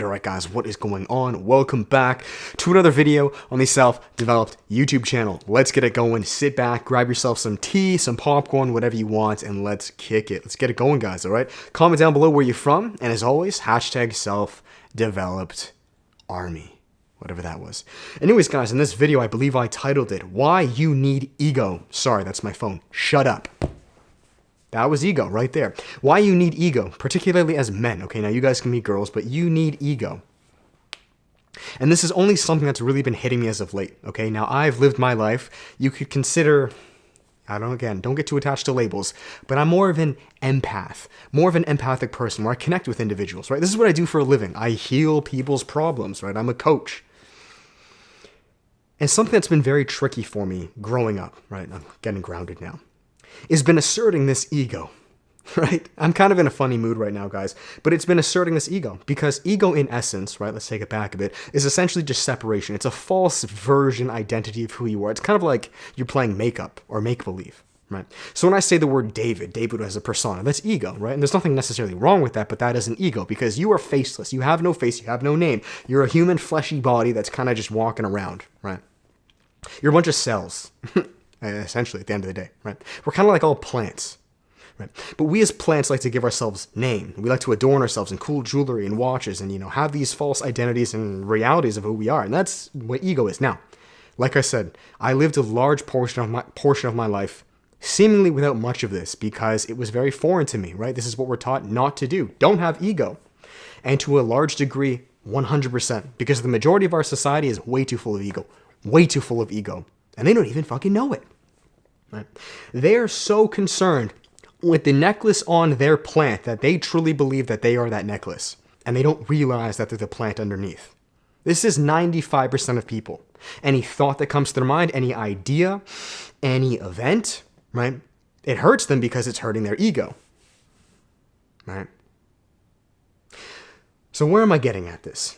Alright guys, what is going on? Welcome back to another video on the Self-Developed YouTube channel. Let's get it going. Sit back, grab yourself some tea, some popcorn, whatever you want, and let's kick it. Let's get it going, guys, alright? Comment down below where you're from, and as always, hashtag Self-Developed Army. Whatever that was. Anyways, guys, in this video, I believe I titled it, Why You Need Ego. Sorry, that's my phone. Shut up. That was ego right there. Why you need ego, particularly as men. Okay, now you guys can be girls, but you need ego. And this is only something that's really been hitting me as of late. Okay, now I've lived my life. You could consider, don't get too attached to labels, but I'm more of an empath, more of an empathic person where I connect with individuals, right? This is what I do for a living. I heal people's problems, right? I'm a coach. And something that's been very tricky for me growing up, right? I'm getting grounded now. Has been asserting this ego, right? I'm kind of in a funny mood right now, guys, but it's been asserting this ego because ego in essence, right, let's take it back a bit, is essentially just separation. It's a false version identity of who you are. It's kind of like you're playing makeup or make-believe, right? So when I say the word David has a persona, that's ego, right? And there's nothing necessarily wrong with that, but that is an ego because you are faceless. You have no face, you have no name. You're a human fleshy body that's kind of just walking around, right? You're a bunch of cells. Essentially, at the end of the day, right? We're kind of like all plants, right? But we as plants like to give ourselves name. We like to adorn ourselves in cool jewelry and watches and, have these false identities and realities of who we are. And that's what ego is. Now, like I said, I lived a large portion of my life seemingly without much of this because it was very foreign to me, right? This is what we're taught not to do. Don't have ego. And to a large degree, 100%, because the majority of our society is way too full of ego. Way too full of ego. And they don't even fucking know it. Right? They are so concerned with the necklace on their plant that they truly believe that they are that necklace. And they don't realize that they're the plant underneath. This is 95% of people. Any thought that comes to their mind, any idea, any event, right? It hurts them because it's hurting their ego. Right? So where am I getting at this?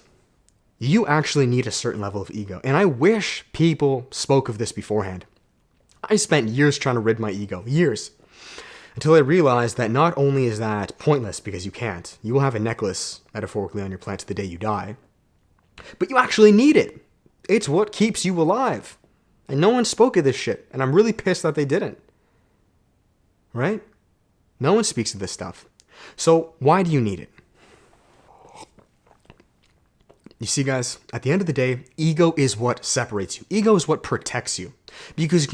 You actually need a certain level of ego. And I wish people spoke of this beforehand. I spent years trying to rid my ego. Years. Until I realized that not only is that pointless because you can't. You will have a necklace, metaphorically, on your plant to the day you die. But you actually need it. It's what keeps you alive. And no one spoke of this shit. And I'm really pissed that they didn't. Right? No one speaks of this stuff. So why do you need it? You see, guys, at the end of the day, ego is what separates you. Ego is what protects you. Because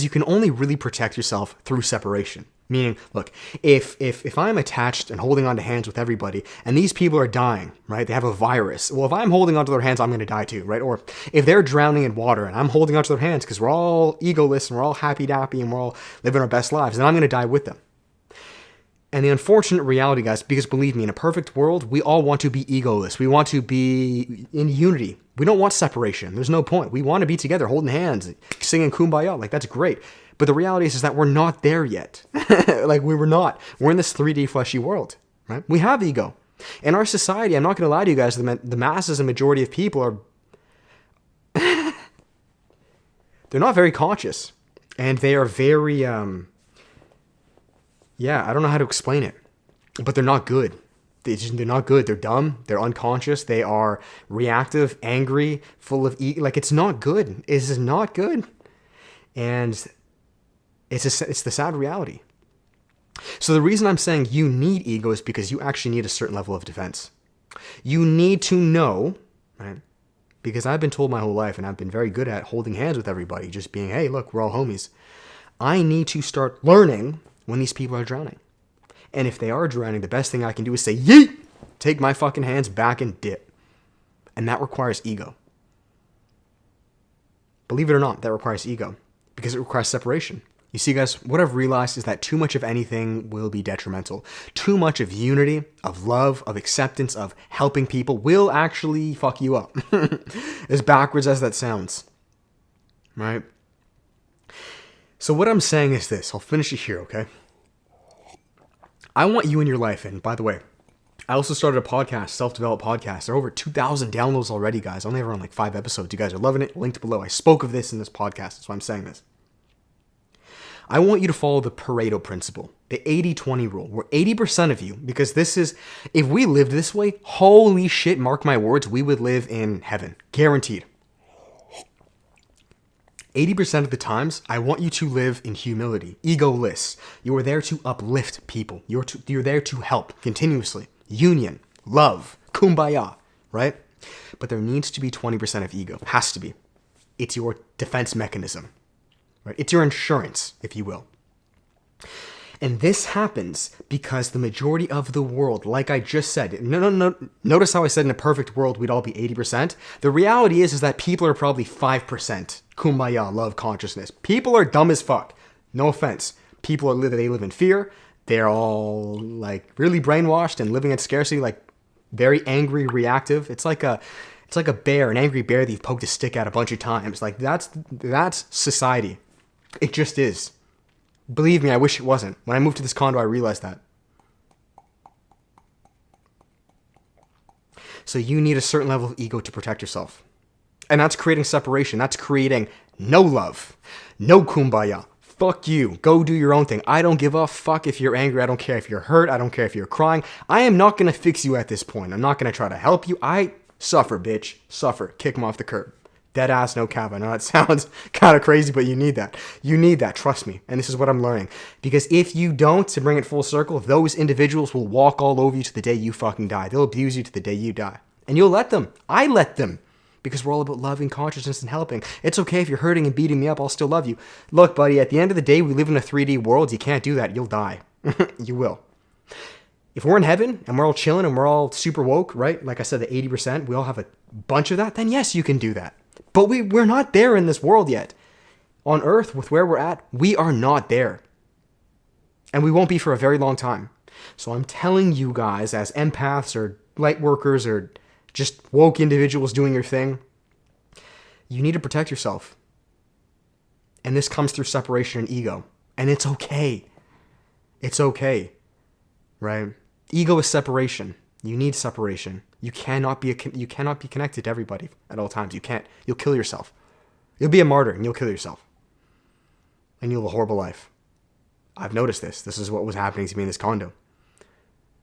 you can only really protect yourself through separation. Meaning, look, if I'm attached and holding on to hands with everybody, and these people are dying, right? They have a virus. Well, if I'm holding onto their hands, I'm going to die too, right? Or if they're drowning in water and I'm holding onto their hands because we're all egoless and we're all happy-dappy and we're all living our best lives, then I'm going to die with them. And the unfortunate reality, guys, because believe me, in a perfect world, we all want to be egoless. We want to be in unity. We don't want separation. There's no point. We want to be together, holding hands, singing Kumbaya. Like, that's great. But the reality is that we're not there yet. Like, we were not. We're in this 3D fleshy world, right? We have ego. In our society, I'm not going to lie to you guys, the masses and majority of people are... they're not very conscious. And they are very... I don't know how to explain it, but they're not good. They're not good. They're dumb. They're unconscious. They are reactive, angry, full of like it's not good. It's just not good, and it's the sad reality. So the reason I'm saying you need ego is because you actually need a certain level of defense. You need to know, right? Because I've been told my whole life, and I've been very good at holding hands with everybody, just being, hey, look, we're all homies. I need to start learning when these people are drowning. And if they are drowning, the best thing I can do is say, yeet! Take my fucking hands back and dip. And that requires ego. Believe it or not, that requires ego. Because it requires separation. You see, guys, what I've realized is that too much of anything will be detrimental. Too much of unity, of love, of acceptance, of helping people will actually fuck you up. As backwards as that sounds. Right? So what I'm saying is this. I'll finish it here, okay? I want you in your life, and by the way, I also started a podcast, self-developed podcast. There are over 2,000 downloads already, guys. Only around like 5 episodes. You guys are loving it. Linked below. I spoke of this in this podcast. That's why I'm saying this. I want you to follow the Pareto principle, the 80-20 rule, where 80% of you, because this is, if we lived this way, holy shit, mark my words, we would live in heaven. Guaranteed. 80% of the times, I want you to live in humility, egoless. You are there to uplift people. You're there to help continuously. Union, love, kumbaya, right? But there needs to be 20% of ego. Has to be. It's your defense mechanism, right? It's your insurance, if you will. And this happens because the majority of the world, like I just said, no. Notice how I said in a perfect world, we'd all be 80%. The reality is that people are probably 5% kumbaya, love, consciousness. People are dumb as fuck. No offense. People they live in fear. They're all like really brainwashed and living in scarcity, like very angry, reactive. It's like a bear, an angry bear that you've poked a stick at a bunch of times. Like that's society. It just is. Believe me, I wish it wasn't. When I moved to this condo, I realized that. So you need a certain level of ego to protect yourself. And that's creating separation. That's creating no love, no kumbaya. Fuck you. Go do your own thing. I don't give a fuck if you're angry. I don't care if you're hurt. I don't care if you're crying. I am not going to fix you at this point. I'm not going to try to help you. Suffer, bitch. Suffer. Kick him off the curb. Dead ass, no cap. I know that sounds kind of crazy, but you need that. You need that. Trust me. And this is what I'm learning. Because if you don't, to bring it full circle, those individuals will walk all over you to the day you fucking die. They'll abuse you to the day you die. And you'll let them. I let them. Because we're all about loving, consciousness, and helping. It's okay if you're hurting and beating me up. I'll still love you. Look, buddy, at the end of the day, we live in a 3D world. You can't do that. You'll die. You will. If we're in heaven and we're all chilling and we're all super woke, right? Like I said, the 80%, we all have a bunch of that. Then yes, you can do that. But we're not there in this world yet. On Earth, with where we're at, we are not there. And we won't be for a very long time. So I'm telling you guys, as empaths or light workers or just woke individuals doing your thing, you need to protect yourself. And this comes through separation and ego. And it's okay. It's okay. Right? Ego is separation. You need separation. You cannot be connected to everybody at all times. You can't. You'll kill yourself. You'll be a martyr and you'll kill yourself. And you'll have a horrible life. I've noticed this. This is what was happening to me in this condo.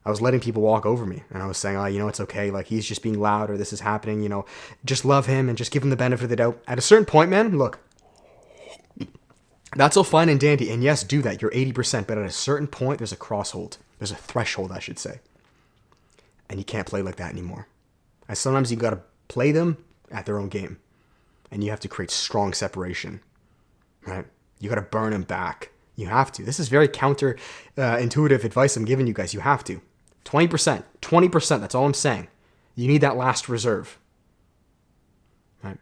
I was letting people walk over me and I was saying, it's okay. Like he's just being loud or this is happening, just love him and just give him the benefit of the doubt. At a certain point, man, look, that's all fine and dandy. And yes, do that. You're 80%. But at a certain point, there's a crosshold. There's a threshold, I should say. And you can't play like that anymore. And sometimes you got to play them at their own game. And you have to create strong separation, right? You got to burn them back. You have to. This is very counter-intuitive advice I'm giving you guys. You have to. 20%. 20%. That's all I'm saying. You need that last reserve. Right?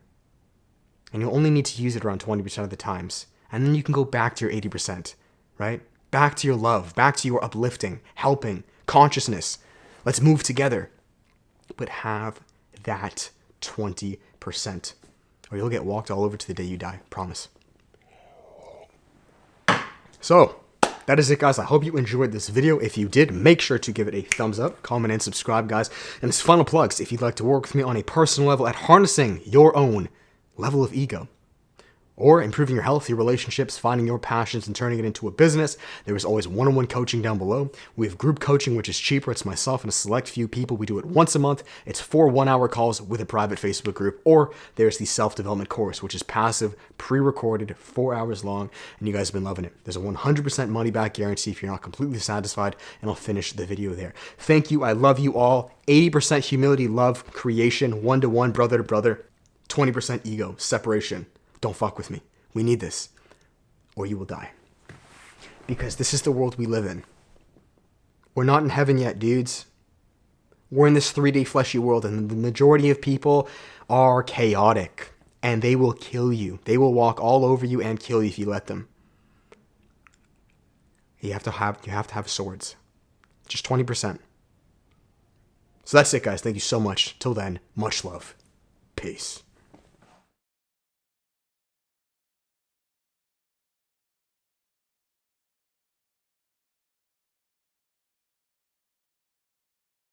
And you'll only need to use it around 20% of the times. And then you can go back to your 80%. Right? Back to your love. Back to your uplifting, helping, consciousness. Let's move together. But have that 20%. Or you'll get walked all over to the day you die. Promise. So, that is it, guys. I hope you enjoyed this video. If you did, make sure to give it a thumbs up, comment, and subscribe, guys. And as final plugs, if you'd like to work with me on a personal level at harnessing your own level of ego, or improving your health, your relationships, finding your passions, and turning it into a business, there is always one-on-one coaching down below. We have group coaching, which is cheaper. It's myself and a select few people. We do it once a month. It's 4 one-hour calls with a private Facebook group. Or there's the self-development course, which is passive, pre-recorded, 4 hours long, and you guys have been loving it. There's a 100% money-back guarantee if you're not completely satisfied, and I'll finish the video there. Thank you. I love you all. 80% humility, love, creation, one-to-one, brother-to-brother, 20% ego, separation. Don't fuck with me. We need this, or you will die. Because this is the world we live in. We're not in heaven yet, dudes. We're in this 3D fleshy world, and the majority of people are chaotic, and they will kill you. They will walk all over you and kill you if you let them. You have to have swords. Just 20%. So that's it, guys. Thank you so much. Till then, much love. Peace.